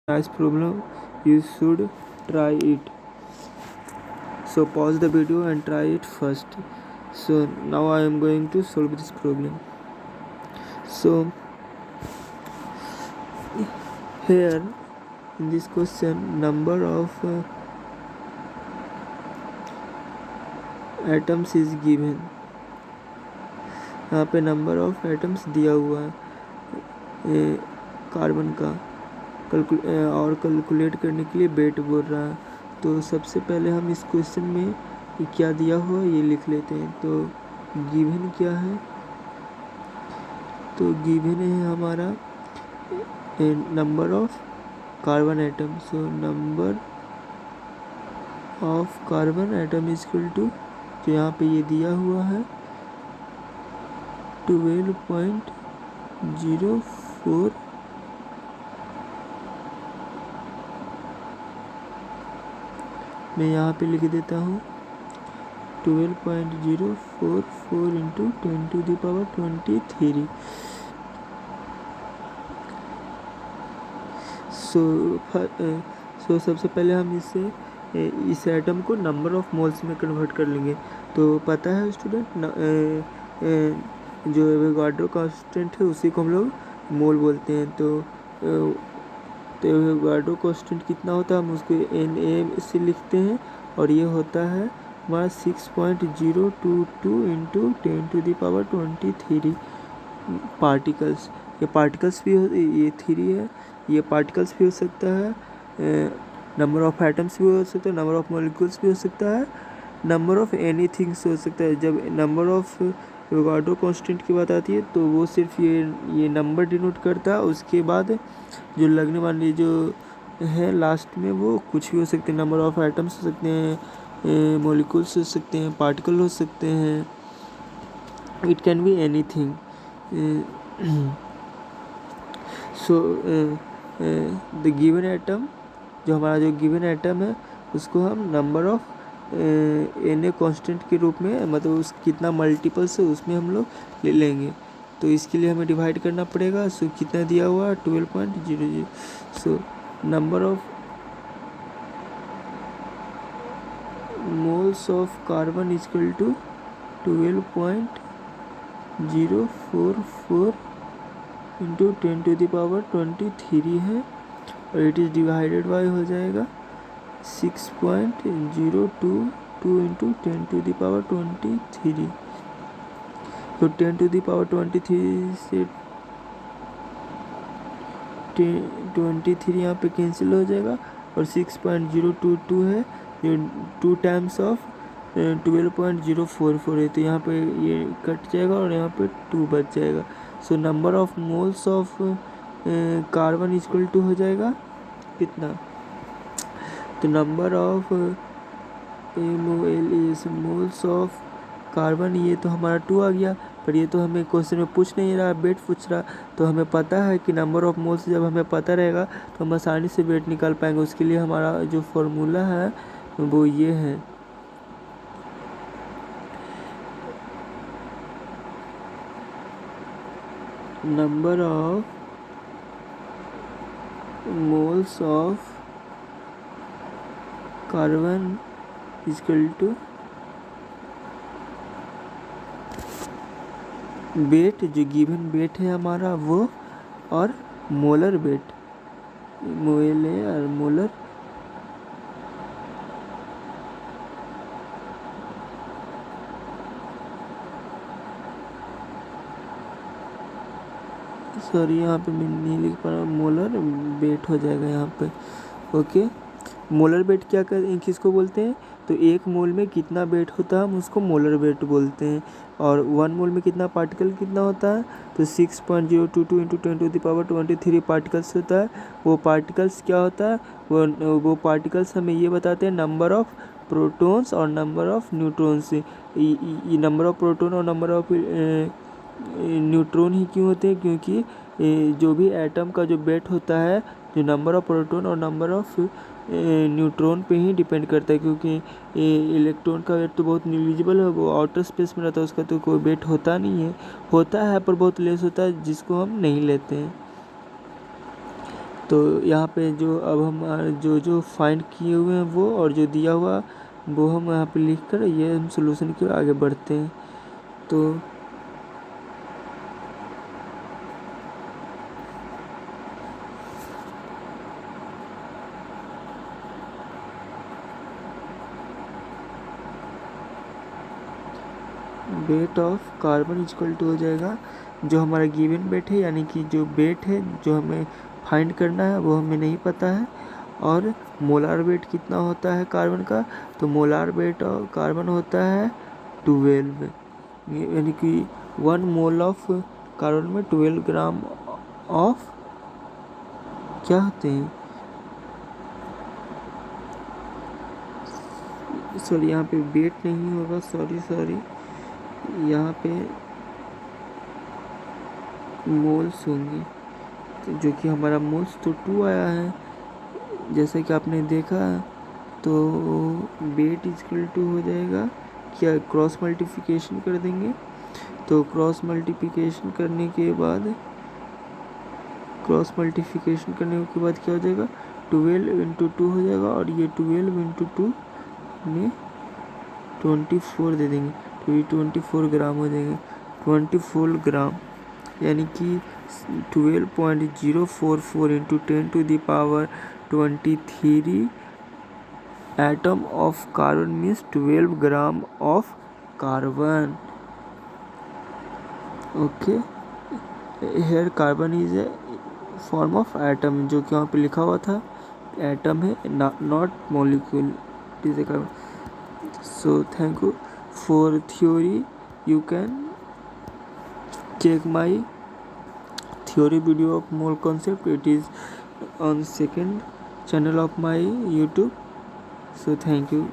nice problem, you should try it. So pause the video and try it first. So now I am going to solve this problem. So here in this question, number of atoms is given. यहाँ पे number of atoms दिया हुआ है carbon का, और calculate करने के लिए वेट बोल रहा है। तो सबसे पहले हम इस क्वेश्चन में क्या दिया हुआ ये लिख लेते हैं। तो गिवन क्या है, तो गिवन है हमारा number of carbon atom. So number of carbon atom is equal to, जो यहाँ पे ये दिया हुआ है 12.04 मैं यहाँ पे लिख देता हूँ 12.044 इंटू 10⁻23। सो सबसे पहले हम इस एटम को नंबर ऑफ मोल्स में कन्वर्ट कर लेंगे। तो पता है स्टूडेंट, जो एवोगाड्रो कांस्टेंट है उसी को हम लोग मोल बोलते हैं। तो एवोगाड्रो कांस्टेंट कितना होता है, हम उसको Na से लिखते हैं, और ये होता है हमारा 6.022 इंटू 10⁻23 पार्टिकल्स। ये पार्टिकल्स भी ये 3 है, ये पार्टिकल्स भी हो सकता है, नंबर ऑफ एटम्स भी हो सकता है, नंबर ऑफ मॉलिक्यूल्स भी हो सकता है, नंबर ऑफ एनीथिंग्स हो सकता है। जब नंबर ऑफ एवोगाड्रो कांस्टेंट की बात आती है तो वो सिर्फ ये नंबर डिनोट करता है। उसके बाद जो लगने वाली जो है लास्ट में वो कुछ भी हो सकते हैं, नंबर ऑफ एटम्स हो सकते हैं, मॉलिक्यूल्स हो सकते हैं, पार्टिकल हो सकते हैं, it can be anything. So the given atom, जो हमारा जो गिवन एटम है उसको हम नंबर ऑफ Na कांस्टेंट के रूप में, मतलब उस कितना मल्टीपल्स है उसमें हम लोग ले लेंगे। तो इसके लिए हमें डिवाइड करना पड़ेगा। सो कितना दिया हुआ है 12.00। So number of moles of carbon is equal to 12.044 into 10⁻23 है, और इट इज़ डिवाइडेड बाय हो जाएगा 6.022 इंटू 10⁻23। तो 10⁻23 से 23 यहाँ पे कैंसिल हो जाएगा, और 6.022 है, ये 2 टाइम्स ऑफ 12.044 है, तो यहाँ पे ये कट जाएगा और यहाँ पे 2 बच जाएगा। So number of moles of carbon equal to हो जाएगा कितना, तो number of moles of carbon, ये तो हमारा 2 आ गया, पर ये तो हमें क्वेश्चन में पूछ नहीं रहा, वेट पूछ रहा। तो हमें पता है कि नंबर ऑफ मोल्स जब हमें पता रहेगा तो हम आसानी से वेट निकाल पाएंगे। उसके लिए हमारा जो फॉर्मूला है वो ये है, number of moles of carbon equal to weight, जो गिवन वेट है हमारा वो, और मोलर वेट, मोलर सॉरी यहाँ पे मैं नहीं लिख पा रहा, मोलर वेट हो जाएगा यहाँ पे। ओके, मोलर वेट क्या कर किसको बोलते हैं, तो एक मोल में कितना वेट होता है हम उसको मोलर वेट बोलते हैं। और 1 मोल में कितना पार्टिकल कितना होता है, तो 6.022 इंटू 10⁻23 पार्टिकल्स होता है। वो पार्टिकल्स क्या होता है, वो पार्टिकल्स हमें ये बताते हैं नंबर ऑफ प्रोटॉन्स और नंबर ऑफ न्यूट्रॉन्स। ये नंबर ऑफ प्रोटॉन और नंबर ऑफ न्यूट्रॉन ही क्यों होते हैं, क्योंकि जो भी एटम का जो वेट होता है, जो नंबर ऑफ प्रोटॉन और नंबर ऑफ न्यूट्रॉन पे ही डिपेंड करता है। क्योंकि इलेक्ट्रॉन का वेट तो बहुत निग्लिजिबल है, वो आउटर स्पेस में रहता है, उसका तो कोई वेट होता नहीं है, होता है पर बहुत लेस होता है, जिसको हम नहीं लेते हैं। तो यहाँ पे जो अब हम जो फाइंड किए हुए हैं वो और जो दिया हुआ वो हम यहाँ पे लिख कर ये हम सोल्यूशन की ओर आगे बढ़ते हैं। तो weight of carbon equal to हो जाएगा जो हमारा गिवन वेट है, यानी कि जो वेट है जो हमें फाइंड करना है वो हमें नहीं पता है, और मोलार वेट कितना होता है कार्बन का, तो मोलार वेट ऑफ कार्बन होता है 12, यानी कि 1 मोल ऑफ कार्बन में 12 ग्राम ऑफ क्या होते हैं, सॉरी यहाँ पे वेट नहीं होगा, सॉरी यहाँ पे मोल्स होंगे, तो जो कि हमारा मोल्स तो 2 आया है जैसे कि आपने देखा। तो वेट इक्वल टू हो जाएगा क्या, क्रॉस मल्टीप्लिकेशन कर देंगे, तो क्रॉस मल्टीप्लिकेशन करने के बाद क्या हो जाएगा, 12 इंटू 2 हो जाएगा, और ये 12 इंटू 2 में 24 दे देंगे, तो ये 24 ग्राम हो जाएंगे, 24 ग्राम, यानी कि 12.044 into 10⁻23 atom of carbon means 12 gram of carbon. Okay, here carbon is a form of atom, जो कि वहाँ पे लिखा हुआ था एटम है, not molecule, it is a carbon. So thank you for theory. You can check my theory video of mole concept. It is on second channel of my YouTube. So thank you.